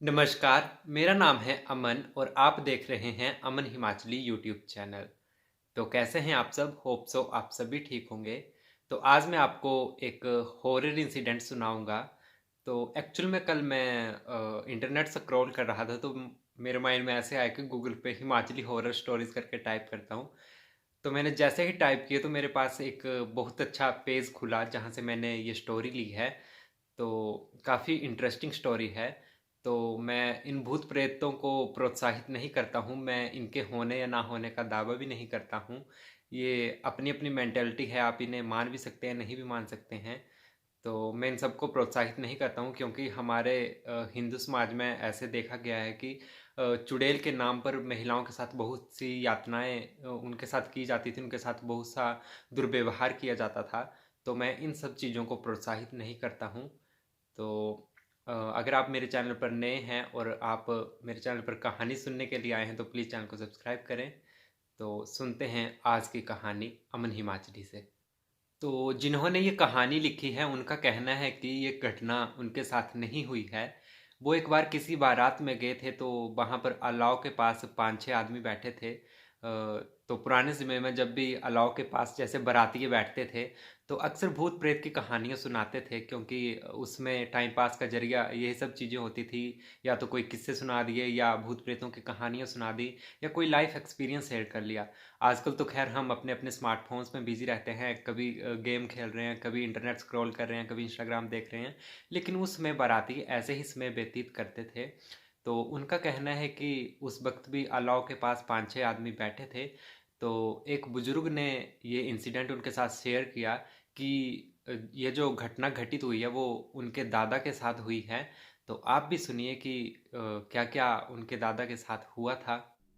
नमस्कार, मेरा नाम है अमन और आप देख रहे हैं अमन हिमाचली यूट्यूब चैनल। तो कैसे हैं आप सब? होप सो आप सभी ठीक होंगे। तो आज मैं आपको एक हॉरर इंसिडेंट सुनाऊंगा। तो एक्चुअल में कल मैं इंटरनेट स्क्रॉल कर रहा था तो मेरे माइंड में ऐसे आया कि गूगल पे हिमाचली हॉरर स्टोरीज करके टाइप करता हूँ। तो मैंने जैसे ही टाइप किया तो मेरे पास एक बहुत अच्छा पेज खुला जहाँ से मैंने ये स्टोरी ली है। तो काफ़ी इंटरेस्टिंग स्टोरी है। तो मैं इन भूत प्रेतों को प्रोत्साहित नहीं करता हूँ, मैं इनके होने या ना होने का दावा भी नहीं करता हूँ। ये अपनी अपनी मेंटेलिटी है, आप इन्हें मान भी सकते हैं, नहीं भी मान सकते हैं। तो मैं इन सबको प्रोत्साहित नहीं करता हूँ क्योंकि हमारे हिंदू समाज में ऐसे देखा गया है कि चुड़ैल के नाम पर महिलाओं के साथ बहुत सी यातनाएं उनके साथ की जाती थी, उनके साथ बहुत सा दुर्व्यवहार किया जाता था। तो मैं इन सब चीज़ों को प्रोत्साहित नहीं करता हूँ। तो अगर आप मेरे चैनल पर नए हैं और आप मेरे चैनल पर कहानी सुनने के लिए आए हैं तो प्लीज़ चैनल को सब्सक्राइब करें। तो सुनते हैं आज की कहानी अमन हिमाचली से। तो जिन्होंने ये कहानी लिखी है उनका कहना है कि ये घटना उनके साथ नहीं हुई है। वो एक बार किसी बारात में गए थे तो वहाँ पर अलाव के पास पांच छह आदमी बैठे थे। तो पुराने समय में जब भी अलाव के पास जैसे बाराती बैठते थे तो अक्सर भूत प्रेत की कहानियाँ सुनाते थे क्योंकि उसमें टाइम पास का जरिया यही सब चीज़ें होती थी। या तो कोई किस्से सुना दिए या भूत प्रेतों की कहानियाँ सुना दी या कोई लाइफ एक्सपीरियंस शेयर कर लिया। आजकल तो खैर हम अपने अपने स्मार्टफोन्स में बिजी रहते हैं, कभी गेम खेल रहे हैं, कभी इंटरनेट स्क्रॉल कर रहे हैं, कभी इंस्टाग्राम देख रहे हैं। लेकिन उस समय बाराती ऐसे ही समय व्यतीत करते थे। तो उनका कहना है कि उस वक्त भी अलाव के पास पाँच छः आदमी बैठे थे। तो एक बुजुर्ग ने ये इंसिडेंट उनके साथ शेयर किया कि ये जो घटना घटित हुई है वो उनके दादा के साथ हुई है। तो आप भी सुनिए कि क्या क्या उनके दादा के साथ हुआ था।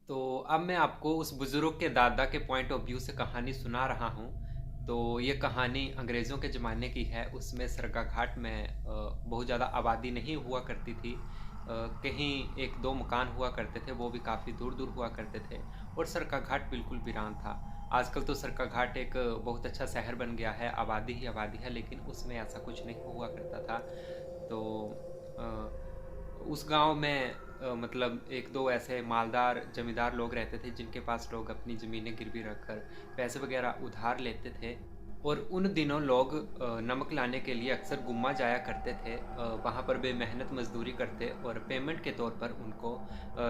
तो अब मैं आपको उस बुजुर्ग के दादा के पॉइंट ऑफ व्यू से कहानी सुना रहा हूँ। तो ये कहानी अंग्रेज़ों के ज़माने की है। उसमें सरकाघाट में बहुत ज़्यादा आबादी नहीं हुआ करती थी। कहीं एक दो मकान हुआ करते थे, वो भी काफ़ी दूर दूर हुआ करते थे। और सरकाघाट बिल्कुल वीरान था। आजकल तो सरकाघाट एक बहुत अच्छा शहर बन गया है, आबादी ही आबादी है, लेकिन उसमें ऐसा कुछ नहीं हुआ करता था। तो उस गांव में मतलब एक दो ऐसे मालदार जमींदार लोग रहते थे जिनके पास लोग अपनी ज़मीनें गिरवी रखकर पैसे वगैरह उधार लेते थे। और उन दिनों लोग नमक लाने के लिए अक्सर गुम्मा जाया करते थे। वहाँ पर वे मेहनत मजदूरी करते और पेमेंट के तौर पर उनको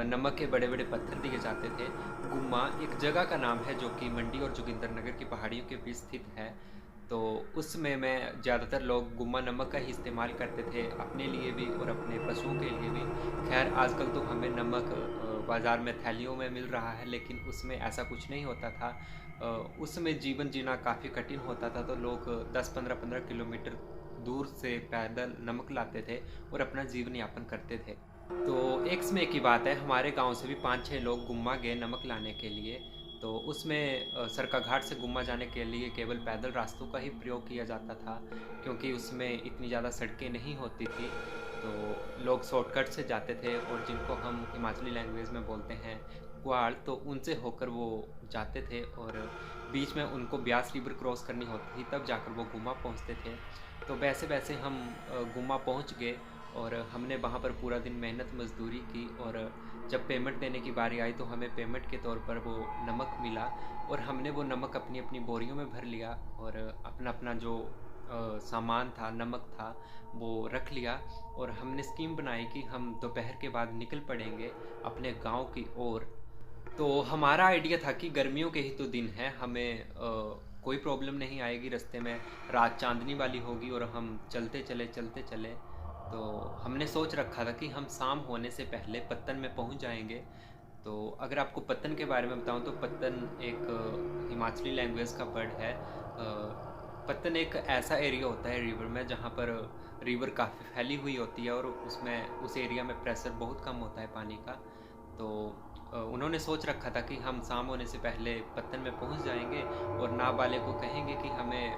नमक के बड़े बड़े पत्थर दिए जाते थे। गुम्मा एक जगह का नाम है जो कि मंडी और जोगिंदरनगर की पहाड़ियों के बीच स्थित है। तो उस समय में ज़्यादातर लोग गुम्मा नमक का ही इस्तेमाल करते थे, अपने लिए भी और अपने पशुओं के लिए भी। खैर आजकल तो हमें नमक बाज़ार में थैलियों में मिल रहा है, लेकिन उसमें ऐसा कुछ नहीं होता था। उस समय जीवन जीना काफ़ी कठिन होता था, तो लोग 10-15 किलोमीटर दूर से पैदल नमक लाते थे और अपना जीवन यापन करते थे। तो एक समय की बात है, हमारे गांव से भी पाँच छः लोग गुम्मा गए नमक लाने के लिए। तो उसमें सरकाघाट से गुम्मा जाने के लिए केवल पैदल रास्तों का ही प्रयोग किया जाता था क्योंकि उसमें इतनी ज़्यादा सड़कें नहीं होती थी। तो लोग शॉर्टकट से जाते थे और जिनको हम हिमाचली लैंग्वेज में बोलते हैं क्वाड़, तो उनसे होकर वो जाते थे और बीच में उनको ब्यास रिवर क्रॉस करनी होती थी, तब जाकर वो गुम्मा पहुंचते थे। तो वैसे वैसे हम गुम्मा पहुंच गए और हमने वहाँ पर पूरा दिन मेहनत मजदूरी की। और जब पेमेंट देने की बारी आई तो हमें पेमेंट के तौर पर वो नमक मिला और हमने वो नमक अपनी अपनी बोरियों में भर लिया और अपना अपना जो सामान था, नमक था, वो रख लिया। और हमने स्कीम बनाई कि हम दोपहर के बाद निकल पड़ेंगे अपने गांव की ओर। तो हमारा आइडिया था कि गर्मियों के ही तो दिन हैं, हमें कोई प्रॉब्लम नहीं आएगी रास्ते में, रात चांदनी वाली होगी और हम चलते चले। तो हमने सोच रखा था कि हम शाम होने से पहले पत्तन में पहुंच जाएंगे। तो अगर आपको पत्तन के बारे में बताऊं तो पत्तन एक हिमाचली लैंग्वेज का वर्ड है। पत्तन एक ऐसा एरिया होता है रिवर में जहाँ पर रिवर काफ़ी फैली हुई होती है और उसमें उस एरिया में प्रेशर बहुत कम होता है पानी का। तो उन्होंने सोच रखा था कि हम शाम होने से पहले पत्तन में पहुंच जाएंगे और नाव वाले को कहेंगे कि हमें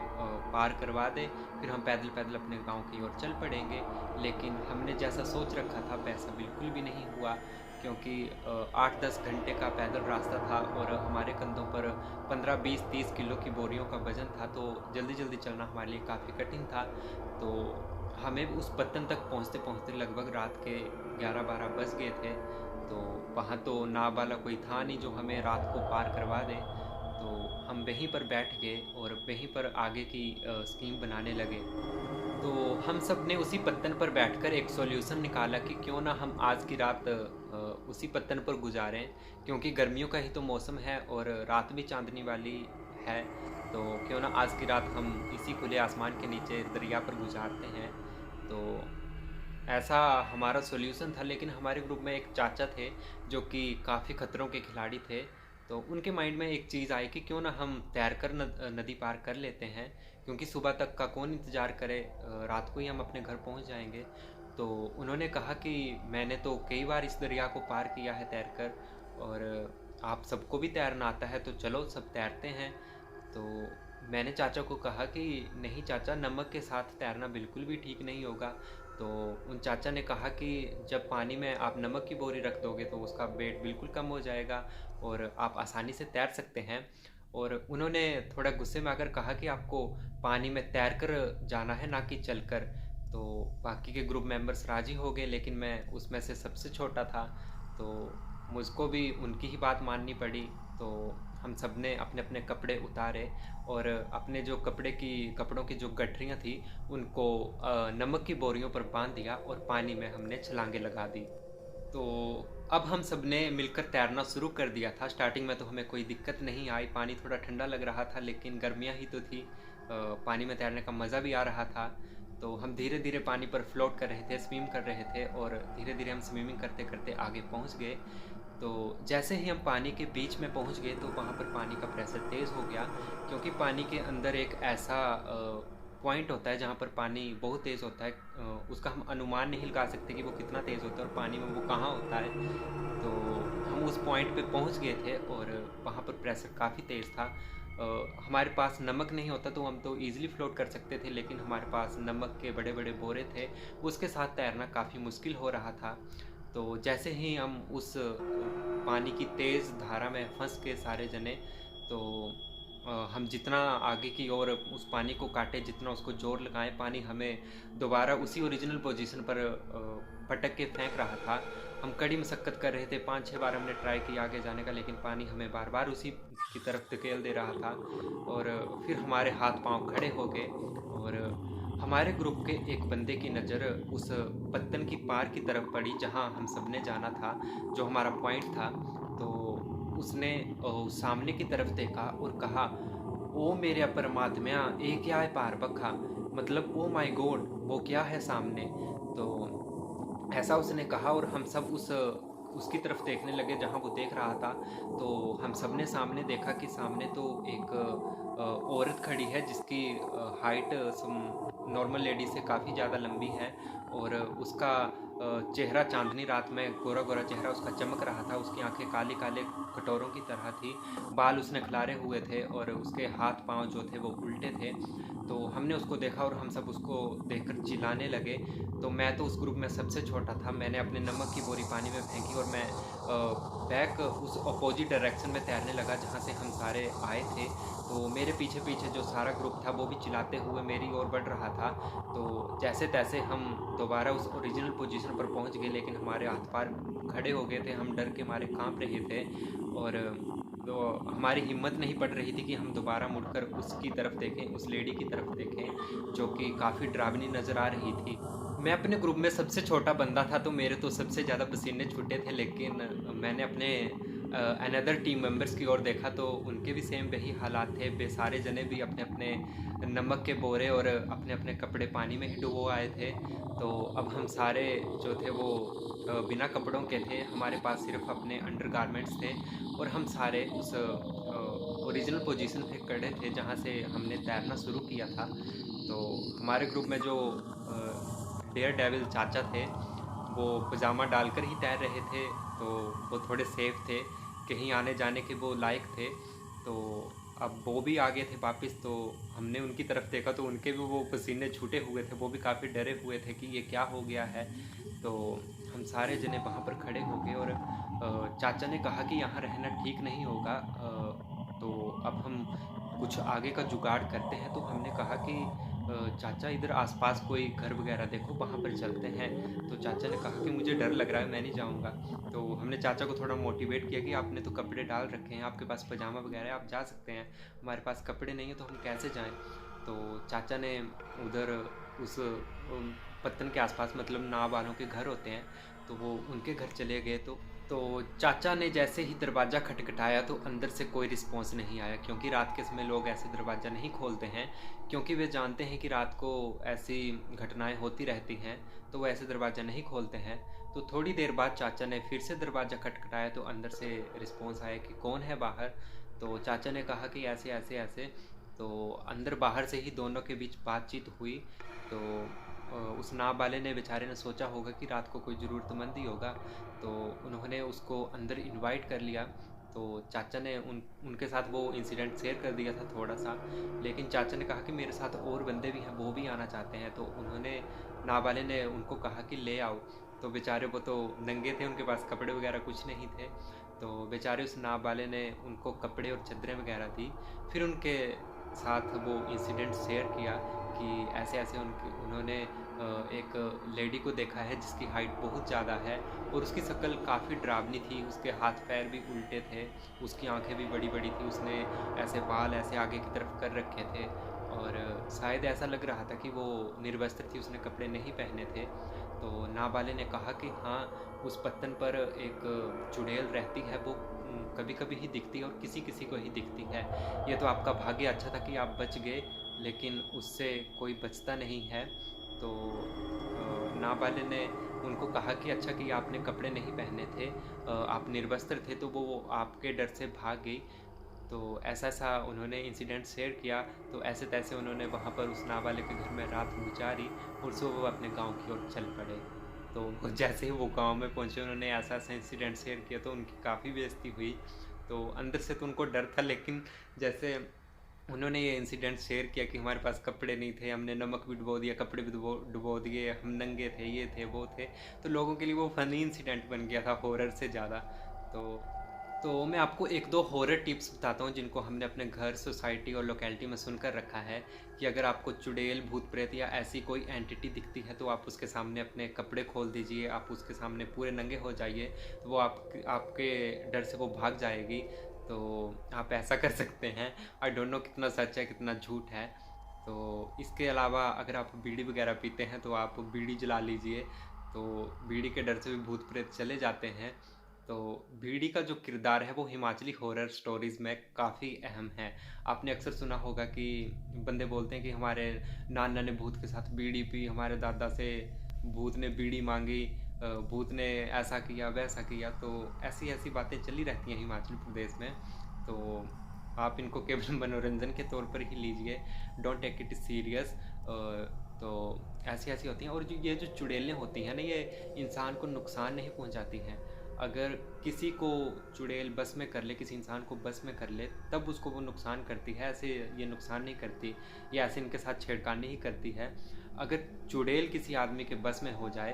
पार करवा दे, फिर हम पैदल पैदल अपने गांव की ओर चल पड़ेंगे। लेकिन हमने जैसा सोच रखा था वैसा बिल्कुल भी नहीं हुआ क्योंकि 8-10 घंटे का पैदल रास्ता था और हमारे कंधों पर 15-20-30 किलो की बोरियों का वजन था। तो जल्दी जल्दी चलना हमारे लिए काफ़ी कठिन था। तो हमें उस पत्तन तक पहुँचते-पहुँचते लगभग रात के 11-12 बज गए थे। तो वहाँ तो नाव वाला कोई था नहीं जो हमें रात को पार करवा दे। तो हम वहीं पर बैठ गए और वहीं पर आगे की स्कीम बनाने लगे। तो हम सब ने उसी पत्तन पर बैठकर एक सॉल्यूशन निकाला कि क्यों ना हम आज की रात उसी पत्तन पर गुजारें, क्योंकि गर्मियों का ही तो मौसम है और रात भी चांदनी वाली है। तो क्यों ना आज की रात हम इसी खुले आसमान के नीचे दरिया पर गुजारते हैं। तो ऐसा हमारा सॉल्यूशन था, लेकिन हमारे ग्रुप में एक चाचा थे जो कि काफ़ी खतरों के खिलाड़ी थे। तो उनके माइंड में एक चीज़ आई कि क्यों ना हम तैरकर नदी पार कर लेते हैं, क्योंकि सुबह तक का कौन इंतज़ार करे, रात को ही हम अपने घर पहुंच जाएंगे। तो उन्होंने कहा कि मैंने तो कई बार इस दरिया को पार किया है तैरकर, और आप सबको भी तैरना आता है, तो चलो सब तैरते हैं। तो मैंने चाचा को कहा कि नहीं चाचा, नमक के साथ तैरना बिल्कुल भी ठीक नहीं होगा। तो उन चाचा ने कहा कि जब पानी में आप नमक की बोरी रख दोगे तो उसका वेट बिल्कुल कम हो जाएगा और आप आसानी से तैर सकते हैं। और उन्होंने थोड़ा गुस्से में आकर कहा कि आपको पानी में तैर कर जाना है, ना कि चल कर। तो बाकी के ग्रुप मेंबर्स राज़ी हो गए, लेकिन मैं उसमें से सबसे छोटा था, तो मुझको भी उनकी ही बात माननी पड़ी। तो हम सब ने अपने अपने कपड़े उतारे और अपने जो कपड़ों की जो गठरियाँ थी उनको नमक की बोरियों पर बांध दिया और पानी में हमने छलांगे लगा दी। तो अब हम सब ने मिलकर तैरना शुरू कर दिया था। स्टार्टिंग में तो हमें कोई दिक्कत नहीं आई, पानी थोड़ा ठंडा लग रहा था, लेकिन गर्मियाँ ही तो थी। पानी में तैरने का मज़ा भी आ रहा था। तो हम धीरे धीरे पानी पर फ्लोट कर रहे थे, स्विम कर रहे थे, और धीरे धीरे हम स्विमिंग करते करते आगे पहुंच गए। तो जैसे ही हम पानी के बीच में पहुंच गए तो वहाँ पर पानी का प्रेशर तेज़ हो गया, क्योंकि पानी के अंदर एक ऐसा पॉइंट होता है जहाँ पर पानी बहुत तेज़ होता है। उसका हम अनुमान नहीं लगा सकते कि वो कितना तेज़ होता है और पानी में वो कहाँ होता है। तो हम उस पॉइंट पे पहुँच गए थे और वहाँ पर प्रेशर काफ़ी तेज़ था। हमारे पास नमक नहीं होता तो हम तो ईज़िली फ्लोट कर सकते थे, लेकिन हमारे पास नमक के बड़े बड़े बोरे थे, उसके साथ तैरना काफ़ी मुश्किल हो रहा था। तो जैसे ही हम उस पानी की तेज़ धारा में फंस के सारे जने, तो हम जितना आगे की ओर उस पानी को काटे, जितना उसको जोर लगाएं, पानी हमें दोबारा उसी ओरिजिनल पोजीशन पर पटक के फेंक रहा था। हम कड़ी मशक्क़त कर रहे थे, 5-6 बार हमने ट्राई किया आगे जाने का, लेकिन पानी हमें बार बार उसी की तरफ धकेल दे रहा था। और फिर हमारे हाथ पांव खड़े हो गए और हमारे ग्रुप के एक बंदे की नज़र उस पत्तन की पार की तरफ पड़ी जहां हम सब ने जाना था, जो हमारा पॉइंट था। तो उसने सामने की तरफ देखा और कहा, ओ मेरे परमात्मा, ये क्या है पार बखा, मतलब ओ माय गॉड, वो क्या है सामने। तो ऐसा उसने कहा और हम सब उसकी तरफ देखने लगे जहाँ वो देख रहा था। तो हम सब ने सामने देखा कि सामने तो एक औरत खड़ी है जिसकी हाइट नॉर्मल लेडी से काफ़ी ज़्यादा लंबी है, और उसका चेहरा चांदनी रात में गोरा गोरा चेहरा उसका चमक रहा था। उसकी आंखें काले काले कटोरों की तरह थी, बाल उसने खिलारे हुए थे और उसके हाथ पांव जो थे वो उल्टे थे। तो हमने उसको देखा और हम सब उसको देखकर चिल्लाने लगे। तो मैं तो उस ग्रुप में सबसे छोटा था, मैंने अपने नमक की बोरी पानी में फेंकी और मैं बैक उस अपोजिट डायरेक्शन में तैरने लगा जहाँ से हम सारे आए थे। तो मेरे पीछे पीछे जो सारा ग्रुप था वो भी चिल्लाते हुए मेरी ओर बढ़ रहा था। तो जैसे तैसे हम दोबारा उस ओरिजिनल पोजीशन पर पहुंच गए, लेकिन हमारे हाथ पैर खड़े हो गए थे, हम डर के मारे कांप रहे थे। और तो हमारी हिम्मत नहीं पड़ रही थी कि हम दोबारा मुड़कर उसकी तरफ देखें, उस लेडी की तरफ देखें जो कि काफ़ी डरावनी नज़र आ रही थी। मैं अपने ग्रुप में सबसे छोटा बंदा था, तो मेरे तो सबसे ज़्यादा पसीने छूटे थे, लेकिन मैंने अपने अनदर टीम मेंबर्स की ओर देखा तो उनके भी सेम वही हालात थे। वे सारे जने भी अपने अपने नमक के बोरे और अपने अपने कपड़े पानी में ही डुबो आए थे। तो अब हम सारे जो थे वो बिना कपड़ों के थे, हमारे पास सिर्फ अपने अंडर गारमेंट्स थे, और हम सारे उस ओरिजिनल पोजीशन पे खड़े थे जहाँ से हमने तैरना शुरू किया था। तो हमारे ग्रुप में जो डेयर डेविल चाचा थे वो पजामा डालकर ही तैर रहे थे, तो वो थोड़े सेफ थे, कहीं आने जाने के वो लायक थे। तो अब वो भी आ गए थे वापस, तो हमने उनकी तरफ देखा तो उनके भी वो पसीने छूटे हुए थे, वो भी काफ़ी डरे हुए थे कि ये क्या हो गया है। तो हम सारे जने वहाँ पर खड़े हो गए और चाचा ने कहा कि यहाँ रहना ठीक नहीं होगा, तो अब हम कुछ आगे का जुगाड़ करते हैं। तो हमने कहा कि चाचा इधर आसपास कोई घर वगैरह देखो, वहाँ पर चलते हैं। तो चाचा ने कहा कि मुझे डर लग रहा है, मैं नहीं जाऊँगा। तो हमने चाचा को थोड़ा मोटिवेट किया कि आपने तो कपड़े डाल रखे हैं, आपके पास पजामा वगैरह है, आप जा सकते हैं, हमारे पास कपड़े नहीं हैं तो हम कैसे जाएँ। तो चाचा ने उधर उस पत्तन के आसपास, मतलब नाव वालों के घर होते हैं, तो वो उनके घर चले गए। तो चाचा ने जैसे ही दरवाज़ा खटखटाया तो अंदर से कोई रिस्पॉन्स नहीं आया, क्योंकि रात के समय लोग ऐसे दरवाज़ा नहीं खोलते हैं, क्योंकि वे जानते हैं कि रात को ऐसी घटनाएं होती रहती हैं, तो वो ऐसे दरवाज़ा नहीं खोलते हैं। तो थोड़ी देर बाद चाचा ने फिर से दरवाज़ा खटखटाया तो अंदर से रिस्पॉन्स आया कि कौन है बाहर। तो चाचा ने कहा कि ऐसे ऐसे ऐसे। तो अंदर बाहर से ही दोनों के बीच बातचीत हुई। तो उस नाव वाले ने, बेचारे ने सोचा होगा कि रात को कोई ज़रूरतमंद ही होगा, तो उन्होंने उसको अंदर इनवाइट कर लिया। तो चाचा ने उनके साथ वो इंसिडेंट शेयर कर दिया था थोड़ा सा, लेकिन चाचा ने कहा कि मेरे साथ और बंदे भी हैं, वो भी आना चाहते हैं। तो उन्होंने, नाव वाले ने उनको कहा कि ले आओ। तो बेचारे वो तो नंगे थे, उनके पास कपड़े वगैरह कुछ नहीं थे। तो बेचारे उस नाव वाले ने उनको कपड़े और चादरें वगैरह दी। फिर उनके साथ वो इंसिडेंट शेयर किया कि ऐसे ऐसे उन्होंने एक लेडी को देखा है जिसकी हाइट बहुत ज़्यादा है और उसकी शक्ल काफ़ी डरावनी थी, उसके हाथ पैर भी उल्टे थे, उसकी आंखें भी बड़ी बड़ी थी, उसने ऐसे बाल ऐसे आगे की तरफ कर रखे थे और शायद ऐसा लग रहा था कि वो निर्वस्त्र थी, उसने कपड़े नहीं पहने थे। तो नाबाले ने कहा कि हाँ, उस पत्तन पर एक चुड़ैल रहती है, वो कभी कभी ही दिखती है और किसी किसी को ही दिखती है। ये तो आपका भाग्य अच्छा था कि आप बच गए, लेकिन उससे कोई बचता नहीं है। तो नाबाले ने उनको कहा कि अच्छा कि आपने कपड़े नहीं पहने थे, आप निर्वस्त्र थे, तो वो आपके डर से भाग गई। तो ऐसा ऐसा उन्होंने इंसिडेंट शेयर किया। तो ऐसे तैसे उन्होंने वहाँ पर उस नाबाले के घर में रात गुजारी और सुबह वो अपने गांव की ओर चल पड़े। तो जैसे ही वो गांव में पहुँचे, उन्होंने ऐसा ऐसा इंसिडेंट शेयर किया तो उनकी काफ़ी बेइज्जती हुई। तो अंदर से तो उनको डर था, लेकिन जैसे उन्होंने ये इंसिडेंट शेयर किया कि हमारे पास कपड़े नहीं थे, हमने नमक भी डुबो दिया, कपड़े भी डुबो दिए, हम नंगे थे, ये थे वो थे। तो लोगों के लिए वो फनी इंसिडेंट बन गया था हॉरर से ज़्यादा। तो तो मैं आपको एक दो हॉरर टिप्स बताता हूँ जिनको हमने अपने घर, सोसाइटी और लोकेलिटी में सुनकर रखा है, कि अगर आपको चुड़ैल, भूत प्रेत या ऐसी कोई एंटिटी दिखती है तो आप उसके सामने अपने कपड़े खोल दीजिए, आप उसके सामने पूरे नंगे हो जाइए, तो वो आपके डर से वो भाग जाएगी। तो आप ऐसा कर सकते हैं। आई डोंट नो कितना सच है कितना झूठ है। तो इसके अलावा अगर आप बीड़ी वगैरह पीते हैं तो आप बीड़ी जला लीजिए, तो बीड़ी के डर से भी भूत प्रेत चले जाते हैं। तो बीड़ी का जो किरदार है वो हिमाचली हॉरर स्टोरीज़ में काफ़ी अहम है। आपने अक्सर सुना होगा कि बंदे बोलते हैं कि हमारे नाना ने भूत के साथ बीड़ी पी, हमारे दादा से भूत ने बीड़ी मांगी, भूत ने ऐसा किया वैसा किया। तो ऐसी ऐसी बातें चली रहती हैं हिमाचल प्रदेश में। तो आप इनको केवल मनोरंजन के तौर पर ही लीजिए, डोंट टेक इट सीरियस। तो ऐसी ऐसी होती हैं। और जो ये जो चुड़ैलें होती हैं ना, ये इंसान को नुकसान नहीं पहुंचाती हैं। अगर किसी को चुड़ैल बस में कर ले, किसी इंसान को बस में कर ले, तब उसको वो नुकसान करती है, ऐसे ये नुकसान नहीं करती, ये ऐसे इनके साथ छेड़खानी ही करती है। अगर चुड़ैल किसी आदमी के बस में हो जाए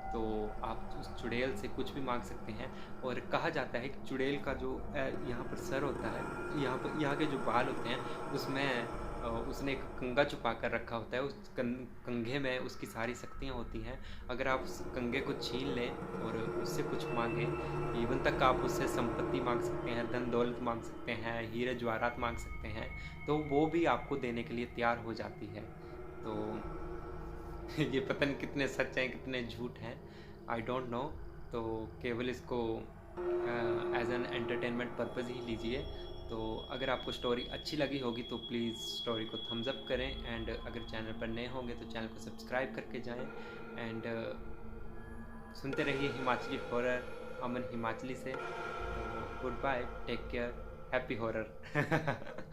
तो आप उस चुड़ैल से कुछ भी मांग सकते हैं। और कहा जाता है कि चुड़ैल का जो यहाँ पर सर होता है, यहाँ के जो बाल होते हैं, उसमें उसने एक कंघा छुपा कर रखा होता है, उस कंघे में उसकी सारी शक्तियाँ होती हैं। अगर आप उस कंघे को छीन लें और उससे कुछ मांगें, इवन तक आप उससे संपत्ति मांग सकते हैं, धन दौलत मांग सकते हैं, हीरे जवाहरात मांग सकते हैं, तो वो भी आपको देने के लिए तैयार हो जाती है। तो ये पता नहीं कितने सच हैं कितने झूठ हैं, आई डोंट नो। तो केवल इसको एज एन एंटरटेनमेंट पर्पज़ ही लीजिए। तो अगर आपको स्टोरी अच्छी लगी होगी तो प्लीज़ स्टोरी को थम्स अप करें, एंड अगर चैनल पर नए होंगे तो चैनल को सब्सक्राइब करके जाएं। एंड सुनते रहिए हिमाचली हॉरर, अमन हिमाचली से। तो good bye, take care, happy horror.